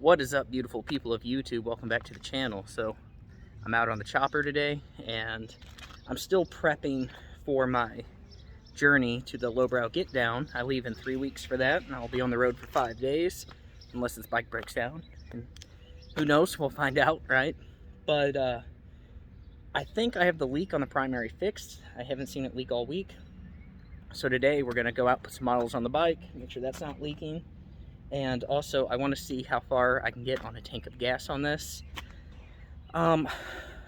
What is up, beautiful people of YouTube? Welcome back to the channel. So I'm out on the chopper today and I'm still prepping for my journey to the lowbrow get down. I leave in 3 weeks for that and I'll be on the road for 5 days unless this bike breaks down, and who knows, we'll find out, right? But I think I have the leak on the primary fixed. I haven't seen it leak all week, so today we're gonna go out, put some miles on the bike, make sure that's not leaking. And also, I want to see how far I can get on a tank of gas on this.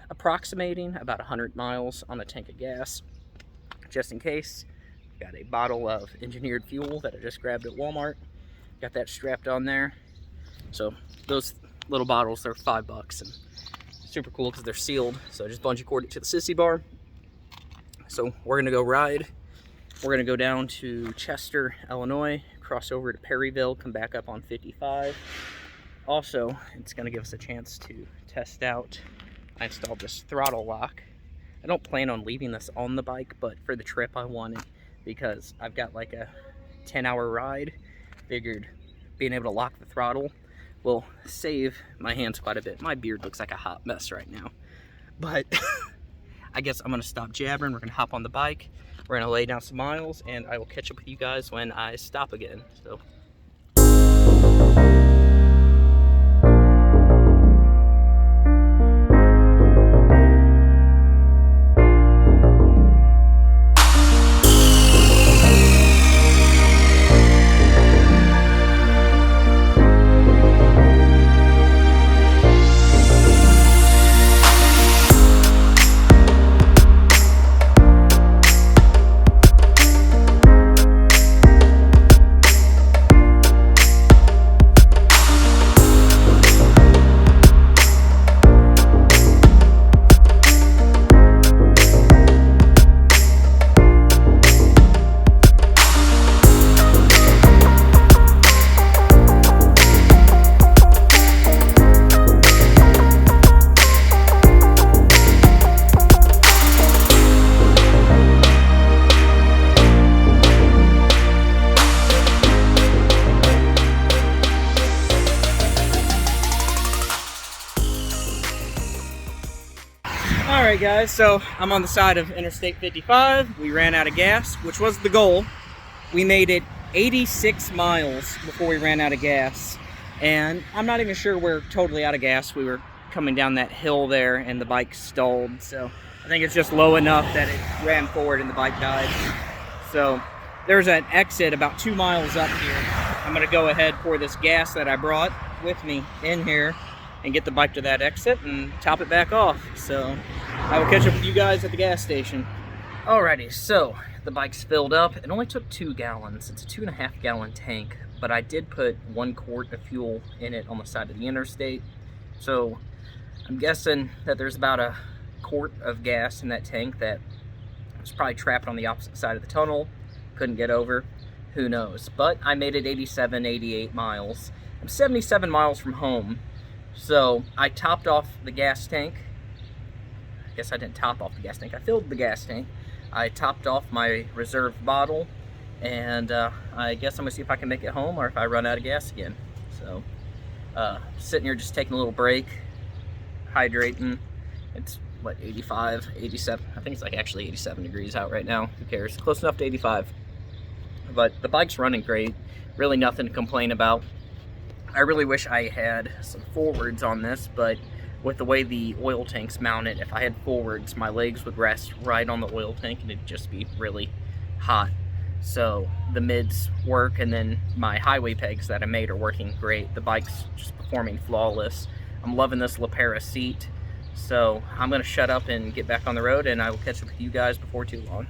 Approximating about 100 miles on a tank of gas, just in case. Got a bottle of engineered fuel that I just grabbed at Walmart. Got that strapped on there. So those little bottles, they're $5, and super cool because they're sealed. So I just bungee cord it to the sissy bar. So we're gonna go ride. We're gonna go down to Chester, Illinois, cross over to Perryville, come back up on 55. Also, it's gonna give us a chance to test out. I installed this throttle lock. I don't plan on leaving this on the bike, but for the trip I want it because I've got like a 10-hour ride. Figured being able to lock the throttle will save my hands quite a bit. My beard looks like a hot mess right now, but I guess I'm gonna stop jabbering. We're gonna hop on the bike. We're gonna lay down some miles, and I will catch up with you guys when I stop again. So. Alright guys, so I'm on the side of Interstate 55. We ran out of gas, which was the goal. We made it 86 miles before we ran out of gas. And I'm not even sure we're totally out of gas. We were coming down that hill there and the bike stalled. So I think it's just low enough that it ran forward and the bike died. So there's an exit about 2 miles up here. I'm gonna go ahead, pour this gas that I brought with me in here and get the bike to that exit and top it back off. So I will catch up with you guys at the gas station. Alrighty, so the bike's filled up. It only took 2 gallons. It's a 2.5 gallon tank, but I did put 1 quart of fuel in it on the side of the interstate. So I'm guessing that there's about a quart of gas in that tank that was probably trapped on the opposite side of the tunnel. Couldn't get over, who knows. But I made it 87, 88 miles. I'm 77 miles from home. So I topped off the gas tank. I guess I didn't top off the gas tank. I filled the gas tank. I topped off my reserve bottle, and I guess I'm gonna see if I can make it home or if I run out of gas again. So sitting here just taking a little break, hydrating. It's what, 85, 87? I think it's like actually 87 degrees out right now. Who cares? Close enough to 85. But the bike's running great. Really nothing to complain about. I really wish I had some forwards on this, but with the way the oil tank's mounted, if I had forwards, my legs would rest right on the oil tank and it'd just be really hot. So the mids work, and then my highway pegs that I made are working great. The bike's just performing flawless. I'm loving this Lapera seat. So I'm gonna shut up and get back on the road, and I will catch up with you guys before too long.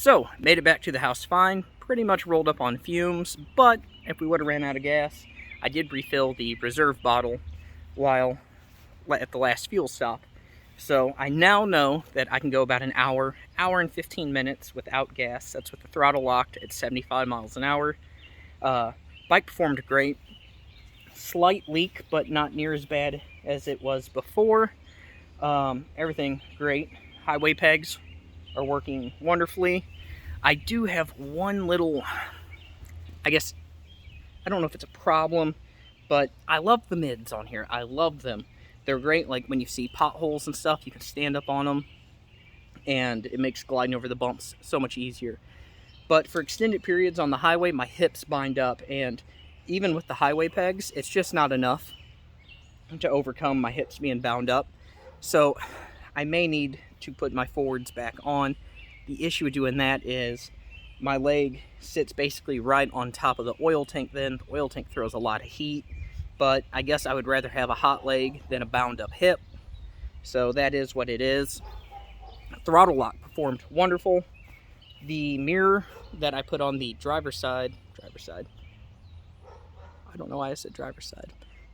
So, made it back to the house fine, pretty much rolled up on fumes, but if we would have ran out of gas, I did refill the reserve bottle while at the last fuel stop. So I now know that I can go about an hour and 15 minutes without gas. That's with the throttle locked at 75 miles an hour. Bike performed great. Slight leak, but not near as bad as it was before. Everything great. Highway pegs are working wonderfully. I do have one little, I guess, I don't know if it's a problem, but I love the mids on here. I love them. They're great, like when you see potholes and stuff, you can stand up on them, and it makes gliding over the bumps so much easier. But for extended periods on the highway, my hips bind up, and even with the highway pegs, it's just not enough to overcome my hips being bound up. So I may need to put my forwards back on. The issue with doing that is my leg sits basically right on top of the oil tank then. The oil tank throws a lot of heat, but I guess I would rather have a hot leg than a bound up hip. So that is what it is. Throttle lock performed wonderful. The mirror that I put on the driver's side, I don't know why I said driver's side.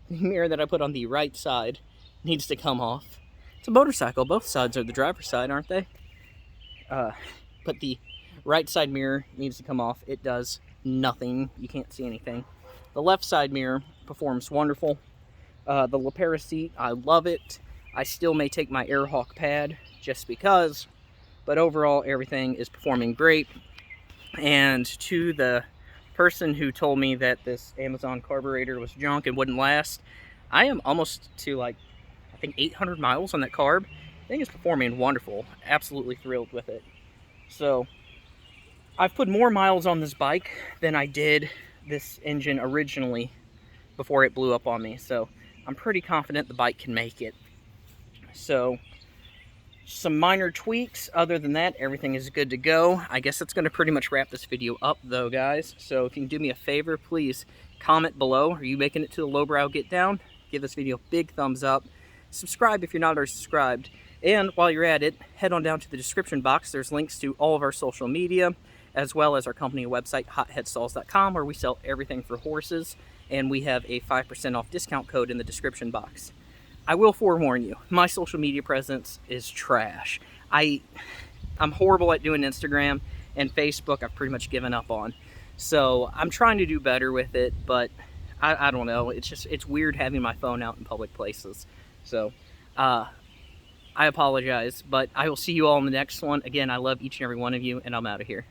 The mirror that I put on the right side needs to come off. It's a motorcycle, both sides are the driver's side, aren't they? But the right side mirror needs to come off. It does nothing. You can't see anything. The left side mirror performs wonderful. The Lapera seat, I love it. I still may take my Airhawk pad just because, but overall everything is performing great. And to the person who told me that this Amazon carburetor was junk and wouldn't last, I am almost to like, I think 800 miles on that carb. I think it's performing wonderful. Absolutely thrilled with it. So I've put more miles on this bike than I did this engine originally before it blew up on me. So I'm pretty confident the bike can make it. So some minor tweaks. Other than that, everything is good to go. I guess that's going to pretty much wrap this video up though, guys. So if you can do me a favor, please comment below. Are you making it to the lowbrow get down? Give this video a big thumbs up. Subscribe if you're not already subscribed. And while you're at it, head on down to the description box. There's links to all of our social media, as well as our company website, Headstalls.com, where we sell everything for horses. And we have a 5% off discount code in the description box. I will forewarn you, my social media presence is trash. I'm horrible at doing Instagram, and Facebook I've pretty much given up on. So I'm trying to do better with it, but I don't know. It's weird having my phone out in public places. So I apologize, but I will see you all in the next one. Again, I love each and every one of you, and I'm out of here.